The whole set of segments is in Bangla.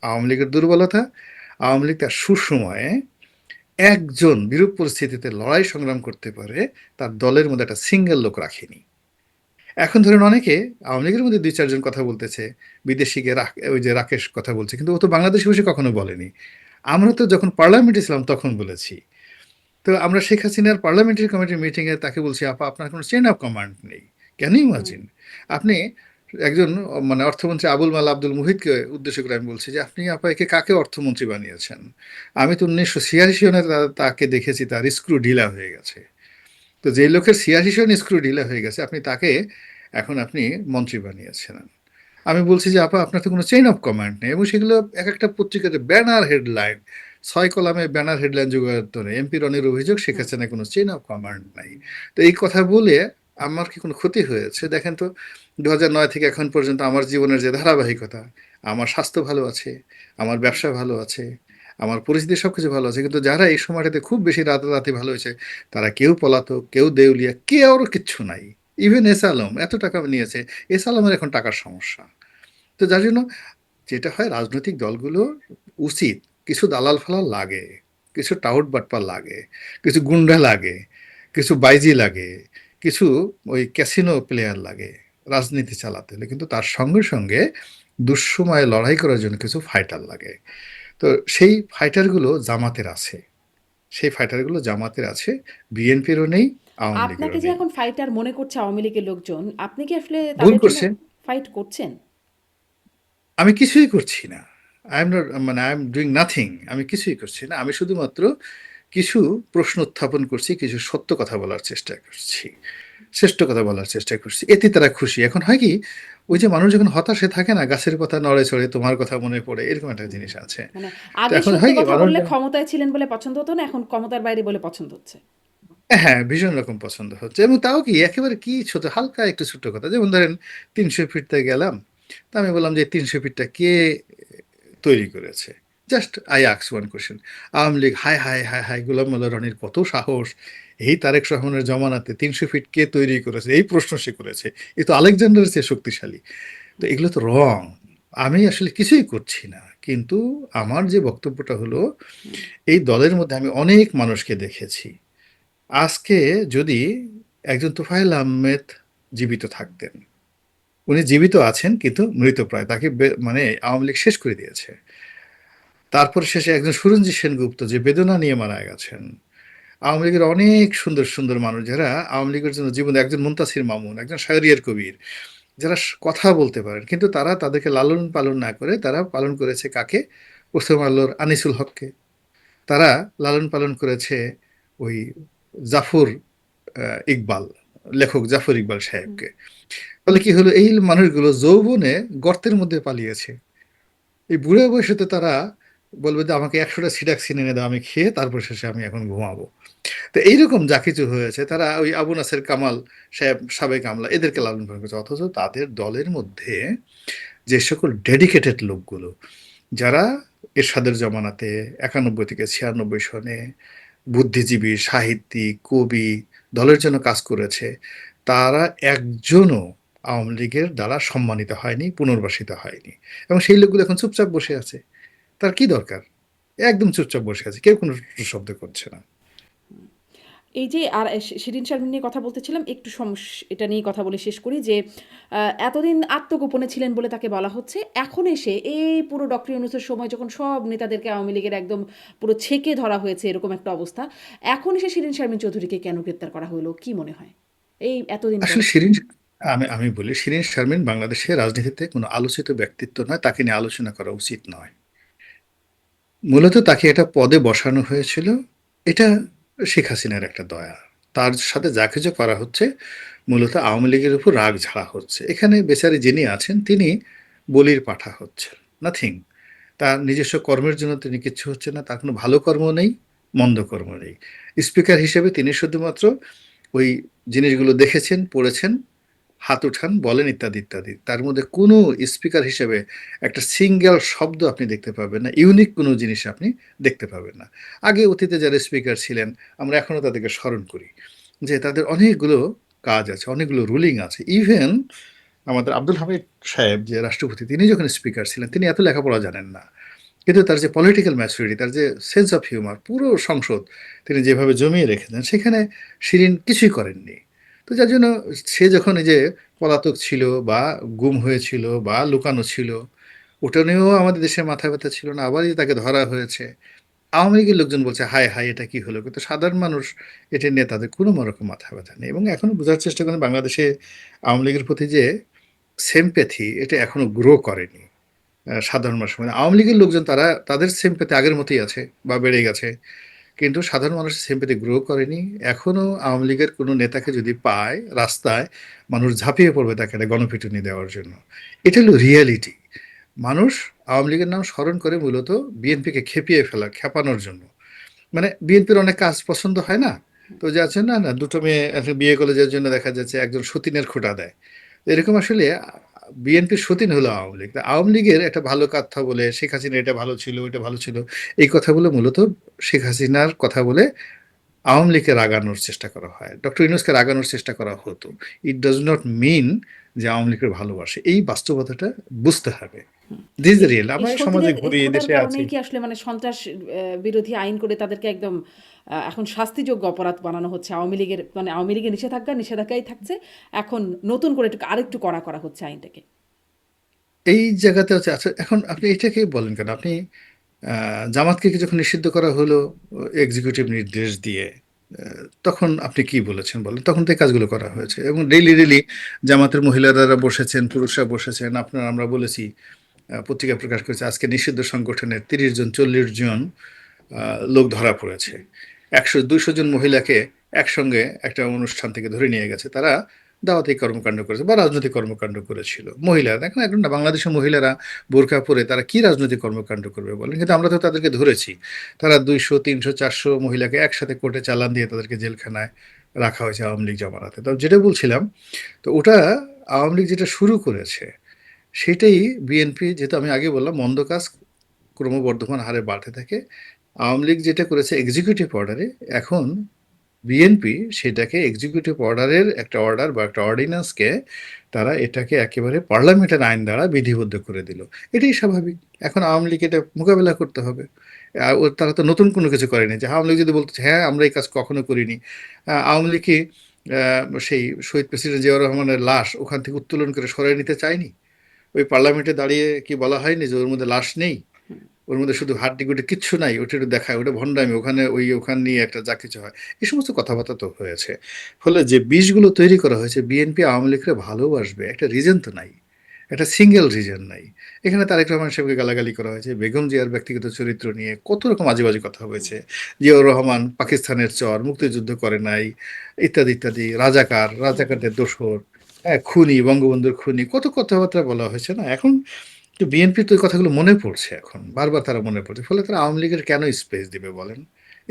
আওয়ামী লীগের দুর্বলতা, আওয়ামী লীগ তার সুসময়ে একজন বিরূপ পরিস্থিতিতে লড়াই সংগ্রাম করতে পারে, তার দলের মধ্যে একটা সিঙ্গেল লোক রাখেনি। এখন ধরেন অনেকে আওয়ামী লীগের মধ্যে ২-৪ জন কথা বলতেছে, বিদেশিকে ওই যে রাকেশ কথা বলছে, কিন্তু ও তো বাংলাদেশে বসে কখনো বলেনি। আমরা তো যখন পার্লামেন্টে ছিলাম তখন বলেছি। তো আমরা শেখ হাসিনার পার্লামেন্টারি কমিটির মিটিংয়ে তাকে বলছি, আপা আপনার কোনো চেইন অফ কমান্ড নেই। Can you hmm, imagine? আপনি একজন মানে অর্থমন্ত্রী আবুল মাল আব্দুল মুহিতকে উদ্দেশ্য করে আমি বলছি যে, আপনি আপা একে কাকে অর্থমন্ত্রী বানিয়েছেন? আমি তো ১৯৮৬ সনে তাকে দেখেছি তার স্ক্রু ঢিলা হয়ে গেছে। তো যে লোকের ৮৬ সনে স্ক্রু ঢিলা হয়ে গেছে, আপনি তাকে এখন আপনি মন্ত্রী বানিয়েছেন। আমি বলছি যে, আপা আপনার তো কোনো চেইন অফ কমান্ড নেই, এবং সেগুলো এক একটা পত্রিকাতে ব্যানার হেডলাইন, ৬ কলামে ব্যানার হেডলাইন জোগাড় করে এমপি রনির অভিযোগ শেখ হুম। হাসিনার কোনো চেইন অফ কমান্ড নাই। তো এই কথা বলে আমার কি কোনো ক্ষতি হয়েছে? দেখেন তো, ২০০৯ থেকে এখন পর্যন্ত আমার জীবনের যে ধারাবাহিকতা, আমার স্বাস্থ্য ভালো আছে, আমার ব্যবসা ভালো আছে, আমার পরিস্থিতি সবকিছু ভালো আছে। কিন্তু যারা এই সময়টাতে খুব বেশি রাতারাতি ভালো হয়েছে, তারা কেউ পলাতক, কেউ দেউলিয়া, কেউর কিচ্ছু নাই। ইভেন এস আলম এত টাকা নিয়েছে, এস আলমের এখন টাকার সমস্যা। তো যার জন্য যেটা হয়, রাজনৈতিক দলগুলো উচিত, কিছু দালাল ফালাল লাগে, কিছু টাউট বাটপার লাগে, কিছু গুন্ডা লাগে, কিছু বাইজি লাগে, কিছু ওই ক্যাসিনো প্লেয়ার লাগে রাজনীতি চালাতে হলে, কিন্তু তার সঙ্গে সঙ্গে দুঃসময়ে লড়াই করার জন্য কিছু ফাইটার লাগে। তো সেই ফাইটারগুলো জামাতের আছে, সেই ফাইটারগুলো জামাতের আছে, বিএনপিরও নেই, আওয়ামী আপনাকে লীগেরও যে নেই। এখন ফাইটার মনে করছে আওয়ামী লীগের লোকজন, আপনি কি আসলে ভুল তাদের জন্য করছে। ফাইট করছেন? আমি কিছুই করছি না। আই এম নট, মানে আই এম ডুইং নাথিং। আমি কিছুই করছি না। আমি শুধুমাত্র কিছু প্রশ্ন উত্থাপন করছি, কিছু সত্য কথা বলার চেষ্টা করছি। শ্রেষ্ঠ কথা বলার চেষ্টা করছি। এতে তারা খুশি। এখন হয় কি, ওই যে মানুষ যখন হতাশে থাকে না, গাছের পাতা নড়ে চড়ে তোমার কথা মনে পড়ে, এরকম একটা হুম। জিনিস আছে। মানে তো আগে এখন সত্য হয় কি কথা মানুষ বললে ক্ষমতায় ছিলেন বলে পছন্দ হতো না, এখন ক্ষমতার বাইরে বলে পছন্দ হচ্ছে। হ্যাঁ, ভীষণ রকম পছন্দ হচ্ছে, এবং তাও কি একেবারে কি ছোট, হালকা একটু ছোট্ট কথা। যেমন ধরেন ৩০০ ফিটতে গেলাম। তো আমি বললাম যে ৩০০ ফিটটা কে তৈরি করেছে? Just I ask one question. Awami League হায়, হায়, হায়, হায়, গোলাম মোল্লা রনির কত সাহস! এই তারেক রহমানের জমানাতে ৩০০ ফিট কে তৈরি করেছে? এই প্রশ্ন সে করেছে। এ তো আলেকজান্ডারের চেয়ে শক্তিশালী। তো হুম, এগুলো তো রং। আমি আসলে কিছুই করছি না। কিন্তু আমার যে বক্তব্যটা হলো, হুম, এই দলের মধ্যে আমি অনেক মানুষকে দেখেছি। আজকে যদি একজন তোফায়েল আহমেদ জীবিত থাকতেন, উনি জীবিত আছেন কিন্তু মৃতপ্রায়। তাকে মানে আওয়ামী লীগ শেষ করে দিয়েছে। তারপর শেষে একজন সুরঞ্জিত সেনগুপ্ত যে বেদনা নিয়ে মারা গেছেন। আওয়ামী লীগের অনেক সুন্দর, সুন্দর মানুষ যারা আওয়ামী লীগের জন্য জীবন, একজন মুনতাসির মামুন, একজন শাহরিয়ার কবির, যারা কথা বলতে পারেন। কিন্তু তারা তাদেরকে লালন পালন না করে তারা পালন করেছে কাকে? প্রথম আলোর আনিসুল হককে। তারা লালন পালন করেছে ওই জাফর ইকবাল, লেখক জাফর ইকবাল হুম। সাহেবকে। ফলে কি হলো, এই মানুষগুলো যৌবনে গর্তের মধ্যে পালিয়েছে। এই বুড়ো বয়সে তো তারা বলবে যে আমাকে ১০০টা সিডাকসিন এনে দাও, আমি খেয়ে তারপর শেষে আমি এখন ঘুমাবো। তো এইরকম যা কিছু হয়েছে, তারা ওই আবু নাসের কামাল সাহেব, সাবেক আমলা, এদেরকে লালন পালন করেছে। অথচ তাদের দলের মধ্যে যে সকল ডেডিকেটেড লোকগুলো, যারা এরশাদের জমানাতে ৯১ থেকে ৯৬ সনে বুদ্ধিজীবী, সাহিত্যিক, কবি, দলের জন্য কাজ করেছে, তারা একজনও আওয়ামী লীগের দ্বারা সম্মানিত হয়নি, পুনর্বাসিত হয়নি। এবং সেই লোকগুলো এখন চুপচাপ বসে আছে। তার কি দরকার? একদম চুপচাপ বসে আছে। কেউ কোনো শব্দ করছে না। এই যে আর শিরিন শারমিন নিয়ে কথা বলতেছিলাম, একটু এটা নিয়ে কথা বলে শেষ করি যে এতদিন আত্মগোপনে ছিলেন বলে তাকে বলা হচ্ছে, এখন এসে এই পুরো ডক্টর ইউনূসের সময় যখন সব নেতাদেরকে আওয়ামী লীগের একদম পুরো ছেঁকে ধরা হয়েছে এরকম একটা অবস্থা, এখন এসে শিরিন শারমিন চৌধুরীকে কেন গ্রেপ্তার করা হলো কি মনে হয় এই এতদিন পরে? আসলে আমি আমি বলি, শিরীন শারমিন বাংলাদেশের রাজনীতিতে কোনো আলোচিত ব্যক্তিত্ব নয়, তাকে নিয়ে আলোচনা করা উচিত নয়। মূলত তাকে এটা পদে বসানো হয়েছিল, এটা শেখ হাসিনার একটা দয়া। তার সাথে যা কিছু করা হচ্ছে, মূলত আওয়ামী লীগের উপর রাগ ঝাড়া হচ্ছে। এখানে বেচারি যিনি আছেন, তিনি বলির পাঠা হচ্ছেন, নাথিং। তার নিজস্ব কর্মের জন্য তিনি কিচ্ছু হচ্ছে না, তার কোনো ভালো কর্ম নেই, মন্দ কর্ম নেই। স্পিকার হিসেবে তিনি শুধুমাত্র ওই জিনিসগুলো দেখেছেন, পড়েছেন, হাত উঠান, বলেন, ইত্যাদি ইত্যাদি। তার মধ্যে কোনো স্পিকার হিসেবে একটা সিঙ্গেল শব্দ আপনি দেখতে পাবেন না, ইউনিক কোনো জিনিস আপনি দেখতে পাবেন না। আগে অতীতে যারা স্পিকার ছিলেন, আমরা এখনো তাদেরকে স্মরণ করি যে তাদের অনেকগুলো কাজ আছে, অনেকগুলো রুলিং আছে। ইভেন আমাদের আব্দুল হামিদ সাহেব যে রাষ্ট্রপতি, তিনি যখন স্পিকার ছিলেন, তিনি এত লেখাপড়া জানেন না। কিন্তু তার যে পলিটিক্যাল ম্যাচুরিটি, তার যে সেন্স অফ হিউমার, পুরো সংসদ তিনি যেভাবে জমিয়ে রেখেছেন, সেখানে শিরিন কিছুই করেননি। তো যার জন্য সে যখন এই যে পলাতক ছিল বা গুম হয়েছিল বা লুকানো ছিল, ওটা নিয়েও আমাদের দেশে মাথা ব্যথা ছিল না। আবার এই যে তাকে ধরা হয়েছে, আওয়ামী লীগের লোকজন বলছে হায় হায় এটা কি হলো, কিন্তু সাধারণ মানুষ এটা নিয়ে তাদের কোনো রকম মাথা ব্যথা নেই। এবং এখনো বোঝার চেষ্টা করেন বাংলাদেশে আওয়ামী লীগের প্রতি যে সিম্প্যাথি, এটা এখনো গ্রো করেনি সাধারণ মানুষ। মানে আওয়ামী লীগের লোকজন তারা তাদের সিম্প্যাথি আগের মতোই আছে বা বেড়ে গেছে, কিন্তু সাধারণ মানুষের সিম্প্যাথি গ্রো করেনি। এখনো আওয়ামী লীগের কোনো নেতাকে যদি পায় রাস্তায়, মানুষ ঝাঁপিয়ে পড়বে তাকে একটা গণপিটুনি দেওয়ার জন্য। এটা হলো রিয়ালিটি। মানুষ আওয়ামী লীগের নাম স্মরণ করে মূলত বিএনপিকে খেপিয়ে ফেলা, খেপানোর জন্য। মানে বিএনপির অনেক কাজ পছন্দ হয় না, তো যে আছে না না দুটো মেয়ে একটা বিয়ে কলেজের জন্য দেখা যাচ্ছে একজন সতীনের খোঁটা দেয়, এরকম আসলে বিএনপির সতীন হলো আওয়ামী লীগ। তা আওয়ামী লীগের একটা ভালো কথা বলে শেখ হাসিনা এটা ভালো ছিল ওইটা ভালো ছিল, এই কথাগুলো মূলত শেখ হাসিনার কথা বলে আওয়ামী লীগকে রাগানোর চেষ্টা করা হয়, ডক্টর ইউনূসকে রাগানোর চেষ্টা করা হতো। ইট ডাজ নট মিন যে আওয়ামী লীগের ভালোবাসে, এই বাস্তবতাটা বুঝতে হবে। দিস এই রিয়েল। এই আমরা এই সমাজে সতীনের ঘুরি, এই খোঁটার দেশে আছি। কারণেই কি আসলে মানে সন্ত্রাস বিরোধী আইন করে তাদেরকে একদম এখন শাস্তিযোগ্য অপরাধ বানানো হচ্ছে? আওয়ামী লীগের মানে আওয়ামী লীগের নিষেধাজ্ঞাই থাকছে, এখন নতুন করে আরেকটু কড়া করা হচ্ছে আইনটাকে। এই জায়গাতে হচ্ছে আচ্ছা, এখন আপনি এটাকে বলেন কেন? আপনি জামাতকে কি যখন নিষিদ্ধ করা হলো এক্সিকিউটিভ নির্দেশ দিয়ে, তখন আপনি কি বলেছেন বলেন? তখন তো এই কাজগুলো করা হয়েছে এবং ডেইলি ডেইলি জামাতের মহিলারা বসেছেন, পুরুষরা বসেছেন। আপনার আমরা বলেছি, পত্রিকা প্রকাশ করেছে আজকে নিষিদ্ধ সংগঠনের ৩০ জন ৪০ জন লোক ধরা পড়েছে। ১০০-২০০ জন মহিলাকে একসঙ্গে একটা অনুষ্ঠান থেকে ধরে নিয়ে গেছে। তারা দাওয়াতি কর্মকাণ্ড করেছে বা রাজনৈতিক কর্মকাণ্ড করেছিল। মহিলারা এখন এখন না বাংলাদেশের মহিলারা বোরকা পরে তারা কি রাজনৈতিক কর্মকাণ্ড করবে বলেন? কিন্তু আমরা তো তাদেরকে ধরেছি। তারা ২০০, ৩০০, ৪০০ মহিলাকে একসাথে কোর্টে চালান দিয়ে তাদেরকে জেলখানায় রাখা হয়েছে আওয়ামী লীগ জমানাতে। তো যেটা বলছিলাম, তো ওটা আওয়ামী লীগ যেটা শুরু করেছে সেটাই বিএনপি, যেহেতু আমি আগে বললাম মন্দ কাজ ক্রমবর্ধমান হারে বাড়তে থাকে। আওয়ামী লীগ যেটা করেছে এক্সিকিউটিভ অর্ডারে, এখন বিএনপি সেটাকে এক্সিকিউটিভ অর্ডারের একটা অর্ডার বা একটা অর্ডিন্যান্সকে তারা এটাকে একেবারে পার্লামেন্টের আইন দ্বারা বিধিবদ্ধ করে দিল। এটাই স্বাভাবিক। এখন আওয়ামী লীগ এটা মোকাবেলা করতে হবে। তারা তো নতুন কোনো কিছু করেনি যে আওয়ামী লীগ যদি বলতে হ্যাঁ আমরা এই কাজ কখনো করিনি। আওয়ামী লীগ কি সেই শহীদ প্রেসিডেন্ট জিয়াউর রহমানের লাশ ওখান থেকে উত্তোলন করে সরাই নিতে চায়নি? ওই পার্লামেন্টে দাঁড়িয়ে কি বলা হয়নি যে ওর মধ্যে লাশ নেই, ওর মধ্যে শুধু হাড্ডি গুটি কিচ্ছু নাই, ওটা একটু দেখায়, ওটা ভণ্ডামি, ওখানে ওখান নিয়ে একটা যা কিছু হয়, এই সমস্ত কথাবার্তা তো হয়েছে। ফলে যে বিষগুলো তৈরি করা হয়েছে বিএনপি আওয়ামী লীগকে ভালোবাসবে একটা রিজন তো নাই, একটা সিঙ্গেল রিজন নাই। এখানে তারেক রহমান সাহেবকে গালাগালি করা হয়েছে, বেগম জিয়ার ব্যক্তিগত চরিত্র নিয়ে কত রকম আজে বাজে কথা হয়েছে। জিয়াউর রহমান পাকিস্তানের চর, মুক্তিযুদ্ধ করে নাই, ইত্যাদি ইত্যাদি, রাজাকারদের দোসর, হ্যাঁ খুনি, বঙ্গবন্ধুর খুনি, কত কথাবার্তা বলা হয়েছে না। এখন তো বিএনপির তো ওই কথাগুলো মনে পড়ছে, এখন বারবার তারা মনে পড়ছে। ফলে তারা আওয়ামী লীগের কেন স্পেস দিবে বলেন?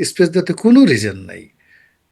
স্পেস দেওয়ার তো কোনো রিজন নাই।